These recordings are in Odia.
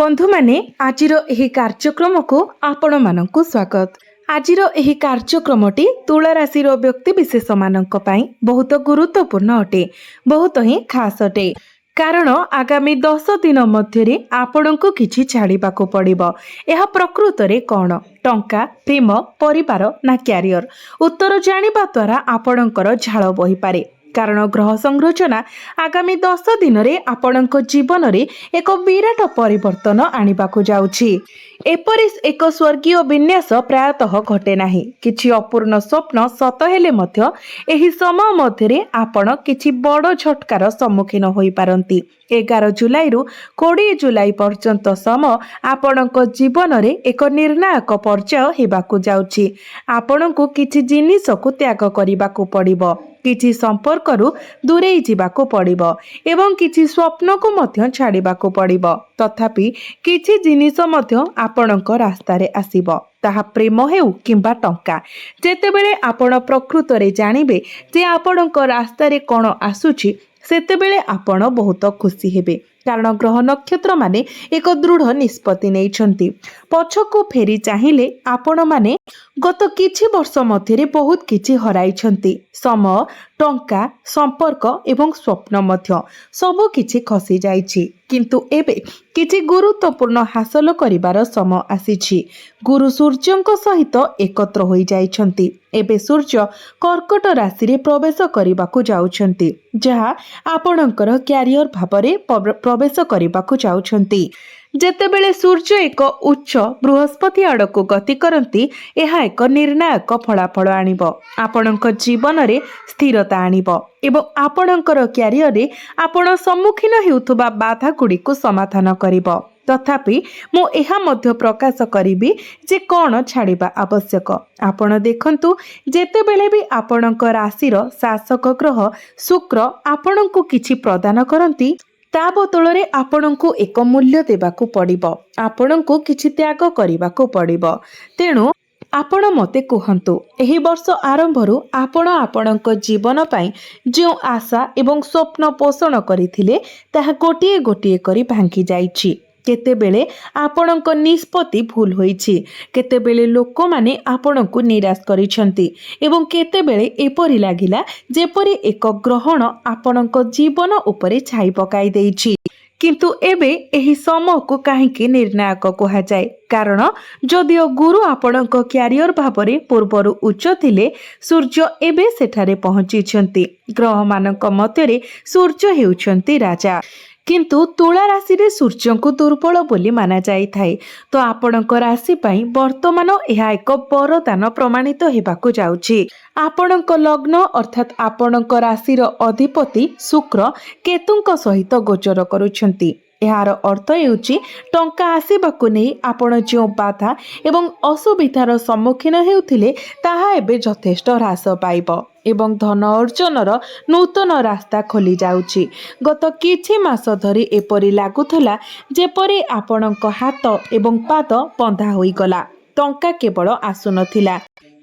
बंधु माने आजिर एही कार्यक्रम को आपण मानकु स्वागत। आजिर एही कार्यक्रमटी तुला राशि व्यक्ति विशेष मानक पई बहुत गुरुत्वपूर्ण अटे, बहुत ही खास अटे। कारण आगामी 10 दिन मध्य आपण को किछि छाड़ीबाको पड़िबो। यह प्रकृत रे कौन टंका, प्रेम, परिवार ना क्यारियर? उत्तर जानिबा द्वारा आपणकर झाल बही पारे। कारण ग्रह संरचना आगामी 10 दिन रे आपणक जीवन रे एक विराट परिवर्तन आनिबाकु जाउछि। एपरि एक स्वर्गीय विन्यास प्रायतः घटे नाही। किछि अपूर्ण स्वप्न सत हेले मध्य एही समय मध्य आपण किछि बड़ झटकार सम्मुखीन होई पारंती। 11 जुलाई रु 20 जुलाई पर्यंत समय आपणक जीवन रे एक निर्णायक पर्याय हेबाकु जाउछि। आपणकु किछि जिनिस को त्याग करिबाकु पड़िबो, किछि संपर्क रु दूरेई जिबाकु पड़िबो एवं किछि स्वप्न को मध्य छाड़िबाकु पड़िबो। तथापि किछि जिनिस मध्य आपणक रास्ता रे आसीबो, ताहा प्रेम हेउ किंबा टंका। जेतेबेले आपण प्रकृत रे जानिबे जे आपणक रास्ता रे कोन आसुछि, सेतेबेले आपण बहुत खुशी हेबे। कारण ग्रह नक्षत्र माने एक दृढ़ निष्पत्ति नेइछंती। पछकु फेरी चाहिले आपण माने गत किछि वर्ष मध्यरे बहुत किछि हराइछंती। समय, टंका, संपर्क एवं स्वप्न मध्य सबु किछि खसी जाइछि। किंतु एबे किछि गुरुत्वपूर्ण हासिल करिबार समय आसीछि। गुरु सूर्यंक सहित एकत्र होई जाइछंती। एबे सूर्य कर्कट राशि रे प्रवेश करिबाकु जाउछंती, जहा आपणकर क्यारियर भाबरे प्रवेश करिबाकु जाउछंती। जेतेबेले सूर्य एक उच्च बृहस्पति आड़क गति करती, यह एक निर्णायक फलाफल आनिब। आपणक जीवन रे स्थिरता आनिब एवं आपणकर क्यारियर रे आपण सम्मुखीन हेउथुबा बाधा गुड़िक समाधान करिब। तथापि मु एहा मध्य प्रकाश करिबी जे कोन छाड़िबा आवश्यक। आपण देखंतु, जेतेबेले भी आपणक राशिर शासक ग्रह शुक्र आपणकु किछि प्रदान करंती, ता बदଳରେ आपणଙ୍କୁ एक मूल्य देबाकू पड़िबो, आपणଙ୍କୁ किछि त्याग करिबाकू पड़िबो। तेणु आपण मते कुहंतु, एही वर्ष आरंभरू आपण आपणଙ୍କ जीवन पई जो आशा एवं स्वप्न पोषण करिथिले ताहा गोटिए गोटिए करी भांगी जाइछि। केतेबेले आपणଙ୍କ निष्पत्ति भूल होइछि, केतेबेले लोक माने आपणଙ୍କୁ निराश करिसंती एवं केतेबेले एपरि लागिला जेपरि एक ग्रहण आपणଙ୍କ जीवन उपरे छाई पकाई देइछि। किंतु एबे एही समय को काहेकि निर्णायक कहा जाए? कारण जदिओ गुरु आपणଙ୍କ क्यारियर भाबरे पूर्वरु उच्च थिले, सूर्य एबे सेठारे पहुंचिछंती। ग्रह मानक मध्यरे सूर्य हेउछंती राजा। किंतु तुला राशि रे सूर्य को दुर्बल बोली माना जाई थाए। तो आपणଙ୍କ राशि पई वर्तमान यह एक वरदान प्रमाणित हेबाकु जाउछि। आपणଙ୍କ लग्न अर्थात आपणଙ୍କ राशिर अधिपति शुक्र केतुंक सहित गोचर करुछंती। यार अर्थ हेउछि टंका आसीबाकु नै आपण जो बाधा एवं असुविधार सम्मुखीन हेउथिले ताहा एबे यथेष्ट ह्रास पाइब एवं धन अर्जनर नूतन रास्ता खोली जाउछि। गत किछि मास धरी एपरि लागुथला जेपरि आपणଙ୍କ हाथ एवं पाद बंधा होई गला। टंका केवल आसुनथिला,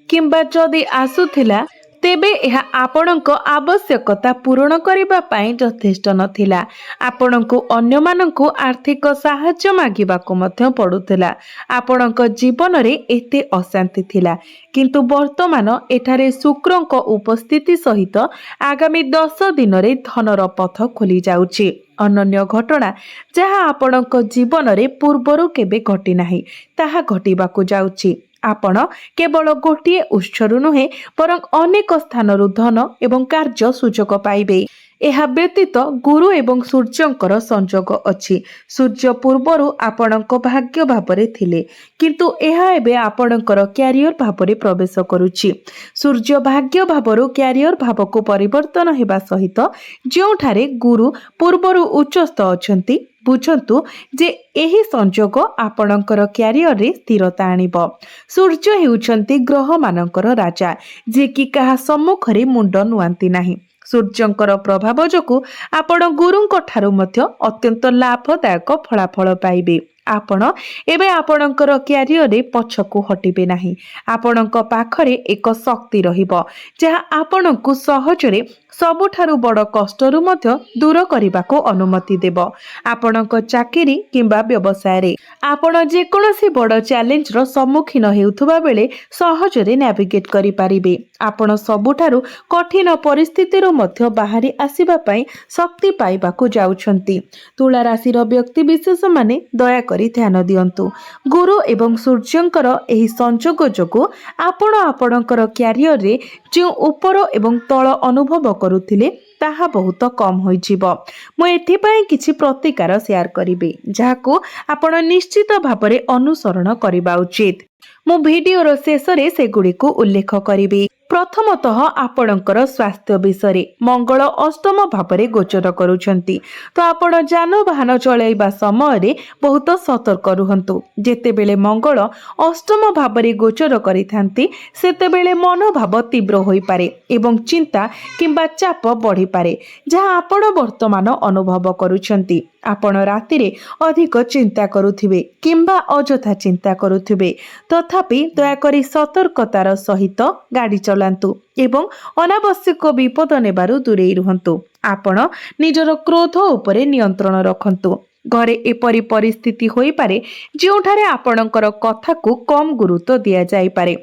किंबा जदि आसुथिला तेबे यह आपणଙ୍କ आवश्यकता पूर्ण करिबा पई यथेष्ट नथिला। आपणଙ୍କୁ अन्य मानଙ୍କୁ आर्थिक साहाय्य मागिबाकू मध्य पडुथिला। आपणଙ୍କ जीवन रे एते अशांति थिला, किंतु वर्तमान एठारे शुक्रଙ୍କ उपस्थिति सहित आगामी 10 दिन रे धनर पथ खोली जाउछि। अनन्य घटना जहा आपणଙ୍କ जीवन रे पूर्वरु केबे घटी नाही, ताहा घटिबाकू जाउछि। आपण केवल गोटिए उत्सरू नुहे बरं अनेक स्थानरू धन एवं कार्य सुजोग पाइबे। यह व्यतीत गुरु एवं सूर्यंकर संजोग अछि। सूर्य पूर्वरु आपणଙ୍କ भाग्य भाबरे थिले, किंतु यह एबे आपणଙ୍କର क्यारियर भाबरे प्रवेश करुछि। सूर्य भाग्य भाबरु क्यारियर भावको परिवर्तन हेबा सहित जोठारे गुरु पूर्वरु उच्चस्थ अछंती, बुझंतु जे एही संजोग आपणଙ୍କର क्यारियर रे स्थिरता आनिब। सूर्य हेउछंती ग्रह मानकर राजा, जे कि कहा सम्मुखरे मुंड नुआंती नाही। सूर्यंकर प्रभाव जोगु आपण गुरुंक ठारू मध्य अत्यंत लाभदायक फलाफल पाइबे। आपण एबे आपणଙ୍କର क्यारियर रे पछकु हटिबे नाही। आपणଙ୍କ पाखरे एक शक्ति रहिबो जहा आपणଙ୍କୁ सहजरे ସବୁଠାରୁ ବଡ଼ କଷ୍ଟରୁ ମଧ୍ୟ ଦୂର କରିବାକୁ ଅନୁମତି ଦେବ। ଆପଣଙ୍କ ଚାକିରି କିମ୍ବା ବ୍ୟବସାୟରେ ଆପଣ ଯେକୌଣସି ବଡ଼ ଚ୍ୟାଲେଞ୍ଜର ସମ୍ମୁଖୀନ ହେଉଥିବା ବେଳେ ସହଜରେ ନ୍ୟାଭିଗେଟ୍ କରିପାରିବେ। ଆପଣ ସବୁଠାରୁ କଠିନ ପରିସ୍ଥିତିରୁ ମଧ୍ୟ ବାହାରି ଆସିବା ପାଇଁ ଶକ୍ତି ପାଇବାକୁ ଯାଉଛନ୍ତି। ତୁଳା ରାଶିର ବ୍ୟକ୍ତିବିଶେଷମାନେ ଦୟାକରି ଧ୍ୟାନ ଦିଅନ୍ତୁ। ଗୁରୁ ଏବଂ ସୂର୍ଯ୍ୟଙ୍କର ଏହି ସଂଯୋଗ ଯୋଗୁଁ ଆପଣ ଆପଣଙ୍କର କ୍ୟାରିୟରରେ ଯେଉଁ ଉପର ଏବଂ ତଳ ଅନୁଭବ କରୁଥିଲେ ତାହା ବହୁତ କମ୍ ହୋଇଯିବ। ମୁଁ ଏଥିପାଇଁ କିଛି ପ୍ରତିକାର ସେୟାର କରିବି ଯାହାକୁ ଆପଣ ନିଶ୍ଚିତ ଭାବରେ ଅନୁସରଣ କରିବା ଉଚିତ। ମୁଁ ଭିଡିଓର ଶେଷରେ ସେଗୁଡ଼ିକୁ ଉଲ୍ଲେଖ କରିବି। ପ୍ରଥମତଃ ଆପଣଙ୍କର ସ୍ୱାସ୍ଥ୍ୟ ବିଷୟରେ ମଙ୍ଗଳ ଅଷ୍ଟମ ଭାବରେ ଗୋଚର କରୁଛନ୍ତି, ତ ଆପଣ ଯାନବାହନ ଚଳାଇବା ସମୟରେ ବହୁତ ସତର୍କ ରୁହନ୍ତୁ। ଯେତେବେଳେ ମଙ୍ଗଳ ଅଷ୍ଟମ ଭାବରେ ଗୋଚର କରିଥାନ୍ତି ସେତେବେଳେ ମନୋଭାବ ତୀବ୍ର ହୋଇପାରେ ଏବଂ ଚିନ୍ତା କିମ୍ବା ଚାପ ବଢ଼ିପାରେ, ଯାହା ଆପଣ ବର୍ତ୍ତମାନ ଅନୁଭବ କରୁଛନ୍ତି। ଆପଣ ରାତିରେ ଅଧିକ ଚିନ୍ତା କରୁଥିବେ କିମ୍ବା ଅଯଥା ଚିନ୍ତା କରୁଥିବେ, ତଥାପି ଦୟାକରି ସତର୍କତାର ସହିତ ଗାଡ଼ି ଚଳାନ୍ତୁ ଏବଂ ଅନାବଶ୍ୟକ ବିପଦ ନେବାରୁ ଦୂରେଇ ରୁହନ୍ତୁ। ଆପଣ ନିଜର କ୍ରୋଧ ଉପରେ ନିୟନ୍ତ୍ରଣ ରଖନ୍ତୁ। ଘରେ ଏପରି ପରିସ୍ଥିତି ହୋଇପାରେ ଯେଉଁଠାରେ ଆପଣଙ୍କର କଥାକୁ କମ୍ ଗୁରୁତ୍ୱ ଦିଆଯାଇପାରେ,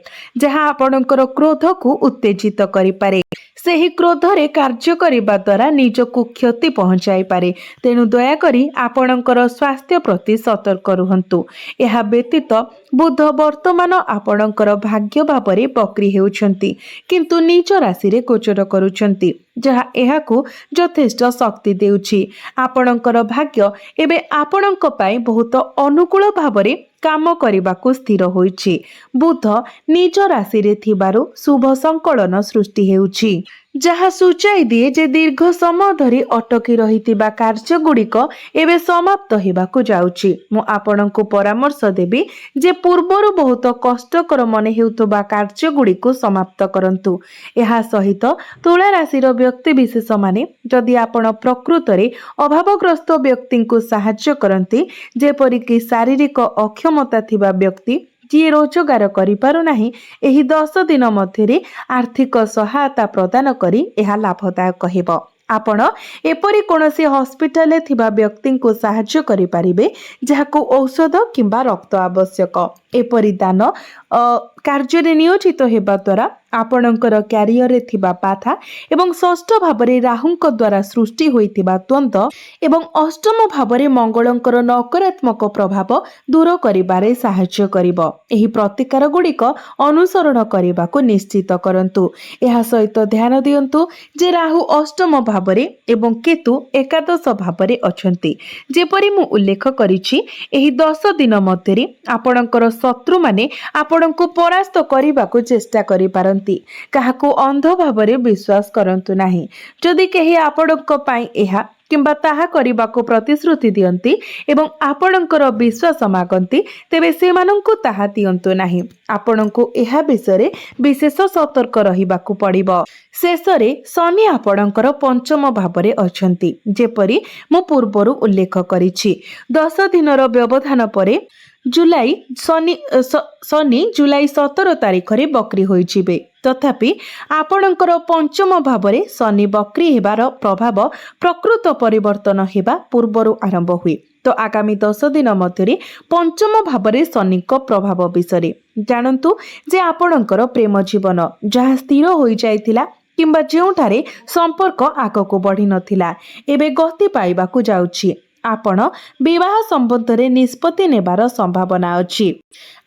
ଯାହା ଆପଣଙ୍କର କ୍ରୋଧକୁ ଉତ୍ତେଜିତ କରିପାରେ। ସେହି କ୍ରୋଧରେ କାର୍ଯ୍ୟ କରିବା ଦ୍ୱାରା ନିଜକୁ କ୍ଷତି ପହଞ୍ଚାଇପାରେ। ତେଣୁ ଦୟାକରି ଆପଣଙ୍କର ସ୍ୱାସ୍ଥ୍ୟ ପ୍ରତି ସତର୍କ ରୁହନ୍ତୁ। ଏହା ବ୍ୟତୀତ ବୁଧ ବର୍ତ୍ତମାନ ଆପଣଙ୍କର ଭାଗ୍ୟ ଭାବରେ ବକ୍ରି ହେଉଛନ୍ତି କିନ୍ତୁ ନିଜ ରାଶିରେ ଗୋଚର କରୁଛନ୍ତି, ଯାହା ଏହାକୁ ଯଥେଷ୍ଟ ଶକ୍ତି ଦେଉଛି। ଆପଣଙ୍କର ଭାଗ୍ୟ ଏବେ ଆପଣଙ୍କ ପାଇଁ ବହୁତ ଅନୁକୂଳ ଭାବରେ କାମ କରିବାକୁ ସ୍ଥିର ହୋଇଛି। ବୁଧ ନିଜ ରାଶିରେ ଥିବାରୁ ଶୁଭ ସଂକଳନ ସୃଷ୍ଟି ହେଉଛି, ଯାହା ସୂଚାଇ ଦିଏ ଯେ ଦୀର୍ଘ ସମୟ ଧରି ଅଟକି ରହିଥିବା କାର୍ଯ୍ୟଗୁଡ଼ିକ ଏବେ ସମାପ୍ତ ହେବାକୁ ଯାଉଛି। ମୁଁ ଆପଣଙ୍କୁ ପରାମର୍ଶ ଦେବି ଯେ ପୂର୍ବରୁ ବହୁତ କଷ୍ଟକର ମନେ ହେଉଥିବା କାର୍ଯ୍ୟଗୁଡ଼ିକୁ ସମାପ୍ତ କରନ୍ତୁ। ଏହା ସହିତ ତୁଳା ରାଶିର ବ୍ୟକ୍ତିବିଶେଷମାନେ ଯଦି ଆପଣ ପ୍ରକୃତରେ ଅଭାବଗ୍ରସ୍ତ ବ୍ୟକ୍ତିଙ୍କୁ ସାହାଯ୍ୟ କରନ୍ତି, ଯେପରିକି ଶାରୀରିକ ଅକ୍ଷମତା ଥିବା ବ୍ୟକ୍ତି ଯିଏ ରୋଜଗାର କରିପାରୁନାହିଁ, ଏହି 10 ଦିନ ମଧ୍ୟରେ ଆର୍ଥିକ ସହାୟତା ପ୍ରଦାନ କରି ଏହା ଲାଭଦାୟକ ହେବ। ଆପଣ ଏପରି କୌଣସି ହସ୍ପିଟାଲରେ ଥିବା ବ୍ୟକ୍ତିଙ୍କୁ ସାହାଯ୍ୟ କରିପାରିବେ ଯାହାକୁ ଔଷଧ କିମ୍ବା ରକ୍ତ ଆବଶ୍ୟକ। ଏପରି ଦାନ କାର୍ଯ୍ୟରେ ନିୟୋଜିତ ହେବା ଦ୍ୱାରା ଆପଣଙ୍କର କ୍ୟାରିୟରରେ ଥିବା ବାଧା ଏବଂ ଷଷ୍ଠ ଭାବରେ ରାହୁଙ୍କ ଦ୍ୱାରା ସୃଷ୍ଟି ହୋଇଥିବା ଦ୍ୱନ୍ଦ୍ୱ ଏବଂ ଅଷ୍ଟମ ଭାବରେ ମଙ୍ଗଳଙ୍କର ନକାରାତ୍ମକ ପ୍ରଭାବ ଦୂର କରିବାରେ ସାହାଯ୍ୟ କରିବ। ଏହି ପ୍ରତିକାର ଗୁଡ଼ିକ ଅନୁସରଣ କରିବାକୁ ନିଶ୍ଚିତ କରନ୍ତୁ। ଏହା ସହିତ ଧ୍ୟାନ ଦିଅନ୍ତୁ ଯେ ରାହୁ ଅଷ୍ଟମ ଭାବରେ ଏବଂ କେତୁ ଏକାଦଶ ଭାବରେ ଅଛନ୍ତି। ଯେପରି ମୁଁ ଉଲ୍ଲେଖ କରିଛି, ଏହି 10 ଦିନ ମଧ୍ୟରେ ଆପଣଙ୍କର ଶତ୍ରୁମାନେ ଆପଣଙ୍କୁ ପରାସ୍ତ କରିବାକୁ ଚେଷ୍ଟା କରିପାରନ୍ତି। କାହାକୁ ଅନ୍ଧ ଭାବରେ ବିଶ୍ୱାସ କରନ୍ତୁ ନାହିଁ। ଯଦି କେହି ଆପଣଙ୍କ ପାଇଁ ଏହା କିମ୍ବା ତାହା କରିବାକୁ ପ୍ରତିଶ୍ରୁତି ଦିଅନ୍ତି ଏବଂ ଆପଣଙ୍କର ବିଶ୍ୱାସ ମାଗନ୍ତି, ତେବେ ସେମାନଙ୍କୁ ତାହା ଦିଅନ୍ତୁ ନାହିଁ। ଆପଣଙ୍କୁ ଏହା ବିଷୟରେ ବିଶେଷ ସତର୍କ ରହିବାକୁ ପଡ଼ିବ। ଶେଷରେ ଶନି ଆପଣଙ୍କର ପଞ୍ଚମ ଭାବରେ ଅଛନ୍ତି। ଯେପରି ମୁଁ ପୂର୍ବରୁ ଉଲ୍ଲେଖ କରିଛି, 10 ଦିନର ବ୍ୟବଧାନ ପରେ ଶନି ଜୁଲାଇ 17 ତାରିଖରେ ବକ୍ରି ହୋଇଯିବେ। ତଥାପି ଆପଣଙ୍କର ପଞ୍ଚମ ଭାବରେ ଶନି ବକ୍ରି ହେବାର ପ୍ରଭାବ ପ୍ରକୃତ ପରିବର୍ତ୍ତନ ହେବା ପୂର୍ବରୁ ଆରମ୍ଭ ହୁଏ। ତ ଆଗାମୀ 10 ଦିନ ମଧ୍ୟରେ ପଞ୍ଚମ ଭାବରେ ଶନିଙ୍କ ପ୍ରଭାବ ବିଷୟରେ ଜାଣନ୍ତୁ ଯେ ଆପଣଙ୍କର ପ୍ରେମ ଜୀବନ ଯାହା ସ୍ଥିର ହୋଇଯାଇଥିଲା କିମ୍ବା ଯେଉଁଠାରେ ସମ୍ପର୍କ ଆଗକୁ ବଢ଼ିନଥିଲା, ଏବେ ଗତି ପାଇବାକୁ ଯାଉଛି। ଆପଣ ବିବାହ ସମ୍ବନ୍ଧରେ ନିଷ୍ପତ୍ତି ନେବାର ସମ୍ଭାବନା ଅଛି।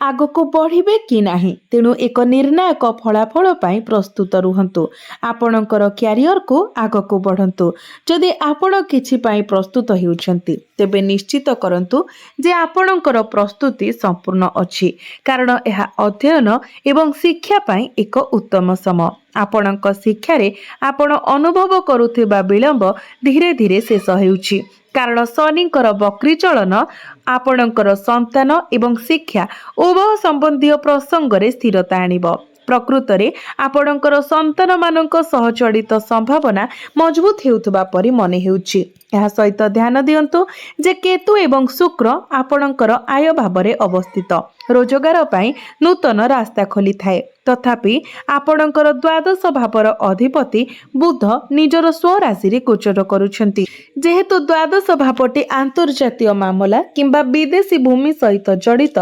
ଆଗକୁ ବଢ଼ିବେ କି ନାହିଁ, ତେଣୁ ଏକ ନିର୍ଣ୍ଣାୟକ ଫଳାଫଳ ପାଇଁ ପ୍ରସ୍ତୁତ ରୁହନ୍ତୁ। ଆପଣଙ୍କର କ୍ୟାରିୟରକୁ ଆଗକୁ ବଢ଼ନ୍ତୁ। ଯଦି ଆପଣ କିଛି ପାଇଁ ପ୍ରସ୍ତୁତ ହେଉଛନ୍ତି, ତେବେ ନିଶ୍ଚିତ କରନ୍ତୁ ଯେ ଆପଣଙ୍କର ପ୍ରସ୍ତୁତି ସମ୍ପୂର୍ଣ୍ଣ ଅଛି, କାରଣ ଏହା ଅଧ୍ୟୟନ ଏବଂ ଶିକ୍ଷା ପାଇଁ ଏକ ଉତ୍ତମ ସମୟ। ଆପଣଙ୍କ ଶିକ୍ଷାରେ ଆପଣ ଅନୁଭବ କରୁଥିବା ବିଳମ୍ବ ଧୀରେ ଧୀରେ ଶେଷ ହେଉଛି, କାରଣ ଶନିଙ୍କର ବକ୍ରିଚଳନ ଆପଣଙ୍କର ସନ୍ତାନ ଏବଂ ଶିକ୍ଷା ଉଭୟ ସମ୍ବନ୍ଧୀୟ ପ୍ରସଙ୍ଗରେ ସ୍ଥିରତା ଆଣିବ। ପ୍ରକୃତରେ ଆପଣଙ୍କର ସନ୍ତାନମାନଙ୍କ ସହ ଜଡ଼ିତ ସମ୍ଭାବନା ମଜବୁତ ହେଉଥିବା ପରି ମନେ ହେଉଛି। ଏହା ସହିତ ଧ୍ୟାନ ଦିଅନ୍ତୁ ଯେ କେତୁ ଏବଂ ଶୁକ୍ର ଆପଣଙ୍କର ଆୟ ଭାବରେ ଅବସ୍ଥିତ। ରୋଜଗାର ପାଇଁ ନୂତନ ରାସ୍ତା ଖୋଲିଥାଏ। ତଥାପି ଆପଣଙ୍କର ଦ୍ୱାଦଶ ଭାବର ଅଧିପତି ବୁଧ ନିଜର ସ୍ୱରାଶିରେ ଗୋଚର କରୁଛନ୍ତି। ଯେହେତୁ ଦ୍ୱାଦଶ ଭାବଟି ଆନ୍ତର୍ଜାତୀୟ ମାମଲା କିମ୍ବା ବିଦେଶୀ ଭୂମି ସହିତ ଜଡ଼ିତ,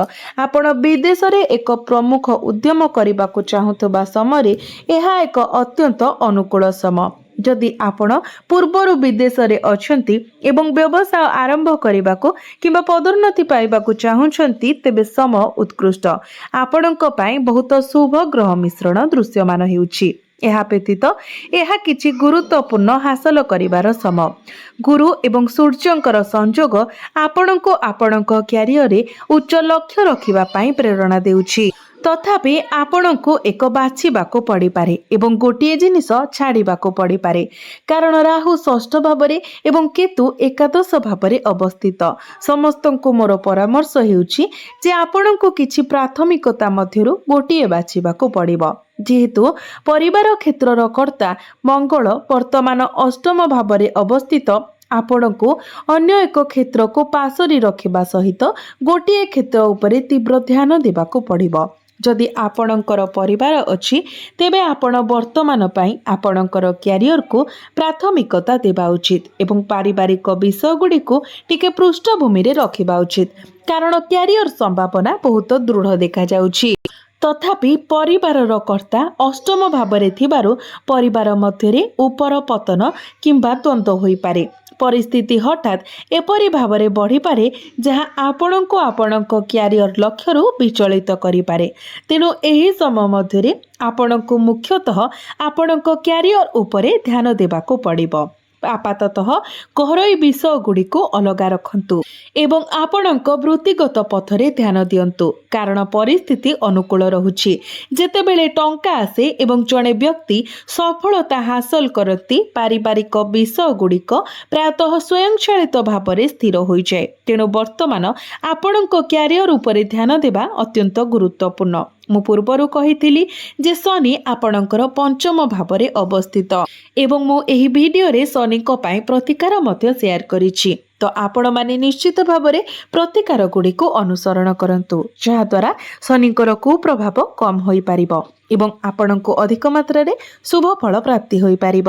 ଆପଣ ବିଦେଶରେ ଏକ ପ୍ରମୁଖ ଉଦ୍ୟମ କରିବାକୁ ଚାହୁଁଥିବା ସମୟରେ ଏହା ଏକ ଅତ୍ୟନ୍ତ ଅନୁକୂଳ ସମୟ। ଯଦି ଆପଣ ପୂର୍ବରୁ ବିଦେଶରେ ଅଛନ୍ତି ଏବଂ ବ୍ୟବସାୟ ଆରମ୍ଭ କରିବାକୁ କିମ୍ବା ପଦୋନ୍ନତି ପାଇବାକୁ ଚାହୁଁଛନ୍ତି, ତେବେ ସମୟ ଉତ୍କୃଷ୍ଟ। ଆପଣଙ୍କ ପାଇଁ ବହୁତ ଶୁଭ ଗ୍ରହ ମିଶ୍ରଣ ଦୃଶ୍ୟମାନ ହେଉଛି। ଏହା ବ୍ୟତୀତ ଏହା କିଛି ଗୁରୁତ୍ୱପୂର୍ଣ୍ଣ ହାସଲ କରିବାର ସମୟ। ଗୁରୁ ଏବଂ ସୂର୍ଯ୍ୟଙ୍କର ସଂଯୋଗ ଆପଣଙ୍କୁ ଆପଣଙ୍କ କ୍ୟାରିୟରରେ ଉଚ୍ଚ ଲକ୍ଷ୍ୟ ରଖିବା ପାଇଁ ପ୍ରେରଣା ଦେଉଛି। ତଥାପି ଆପଣଙ୍କୁ ଏକ ବାଛିବାକୁ ପଡ଼ିପାରେ ଏବଂ ଗୋଟିଏ ଜିନିଷ ଛାଡ଼ିବାକୁ ପଡ଼ିପାରେ, କାରଣ ରାହୁ ଷଷ୍ଠ ଭାବରେ ଏବଂ କେତୁ ଏକାଦଶ ଭାବରେ ଅବସ୍ଥିତ। ସମସ୍ତଙ୍କୁ ମୋର ପରାମର୍ଶ ହେଉଛି ଯେ ଆପଣଙ୍କୁ କିଛି ପ୍ରାଥମିକତା ମଧ୍ୟରୁ ଗୋଟିଏ ବାଛିବାକୁ ପଡ଼ିବ। ଯେହେତୁ ପରିବାର କ୍ଷେତ୍ରର କର୍ତ୍ତା ମଙ୍ଗଳ ବର୍ତ୍ତମାନ ଅଷ୍ଟମ ଭାବରେ ଅବସ୍ଥିତ, ଆପଣଙ୍କୁ ଅନ୍ୟ ଏକ କ୍ଷେତ୍ରକୁ ପାଶୋରି ରଖିବା ସହିତ ଗୋଟିଏ କ୍ଷେତ୍ର ଉପରେ ତୀବ୍ର ଧ୍ୟାନ ଦେବାକୁ ପଡ଼ିବ। ଯଦି ଆପଣଙ୍କର ପରିବାର ଅଛି, ତେବେ ଆପଣ ବର୍ତ୍ତମାନ ପାଇଁ ଆପଣଙ୍କର କ୍ୟାରିୟରକୁ ପ୍ରାଥମିକତା ଦେବା ଉଚିତ ଏବଂ ପାରିବାରିକ ବିଷୟଗୁଡ଼ିକୁ ଟିକେ ପୃଷ୍ଠଭୂମିରେ ରଖିବା ଉଚିତ, କାରଣ କ୍ୟାରିୟର ସମ୍ଭାବନା ବହୁତ ଦୃଢ଼ ଦେଖାଯାଉଛି। ତଥାପି ପରିବାରର କର୍ତ୍ତା ଅଷ୍ଟମ ଭାବରେ ଥିବାରୁ ପରିବାର ମଧ୍ୟରେ ଉପର ପତନ କିମ୍ବା ଦ୍ୱନ୍ଦ୍ୱ ହୋଇପାରେ। ପରିସ୍ଥିତି ହଠାତ୍ ଏପରି ଭାବରେ ବଢ଼ିପାରେ ଯାହା ଆପଣଙ୍କୁ ଆପଣଙ୍କ କ୍ୟାରିୟର ଲକ୍ଷ୍ୟରୁ ବିଚଳିତ କରିପାରେ। ତେଣୁ ଏହି ସମୟ ମଧ୍ୟରେ ଆପଣଙ୍କୁ ମୁଖ୍ୟତଃ ଆପଣଙ୍କ କ୍ୟାରିୟର ଉପରେ ଧ୍ୟାନ ଦେବାକୁ ପଡ଼ିବ। ଆପାତତଃ ଘରୋଇ ବିଷୟଗୁଡ଼ିକୁ ଅଲଗା ରଖନ୍ତୁ ଏବଂ ଆପଣଙ୍କ ବୃତ୍ତିଗତ ପଥରେ ଧ୍ୟାନ ଦିଅନ୍ତୁ, କାରଣ ପରିସ୍ଥିତି ଅନୁକୂଳ ରହୁଛି। ଯେତେବେଳେ ଟଙ୍କା ଆସେ ଏବଂ ଜଣେ ବ୍ୟକ୍ତି ସଫଳତା ହାସଲ କରନ୍ତି, ପାରିବାରିକ ବିଷୟଗୁଡ଼ିକ ପ୍ରାୟତଃ ସ୍ୱୟଂଚାଳିତ ଭାବରେ ସ୍ଥିର ହୋଇଯାଏ। ତେଣୁ ବର୍ତ୍ତମାନ ଆପଣଙ୍କ କ୍ୟାରିୟର ଉପରେ ଧ୍ୟାନ ଦେବା ଅତ୍ୟନ୍ତ ଗୁରୁତ୍ୱପୂର୍ଣ୍ଣ। ମୁଁ ପୂର୍ବରୁ କହିଥିଲି ଯେ ଶନି ଆପଣଙ୍କର ପଞ୍ଚମ ଭାବରେ ଅବସ୍ଥିତ ଏବଂ ମୁଁ ଏହି ଭିଡ଼ିଓରେ ଶନିଙ୍କ ପାଇଁ ପ୍ରତିକାର ମଧ୍ୟ ସେୟାର କରିଛି। ତ ଆପଣମାନେ ନିଶ୍ଚିତ ଭାବରେ ପ୍ରତିକାର ଗୁଡ଼ିକୁ ଅନୁସରଣ କରନ୍ତୁ, ଯାହାଦ୍ୱାରା ଶନିଙ୍କର କୁପ୍ରଭାବ କମ୍ ହୋଇପାରିବ ଏବଂ ଆପଣଙ୍କୁ ଅଧିକ ମାତ୍ରାରେ ଶୁଭ ଫଳ ପ୍ରାପ୍ତି ହୋଇପାରିବ।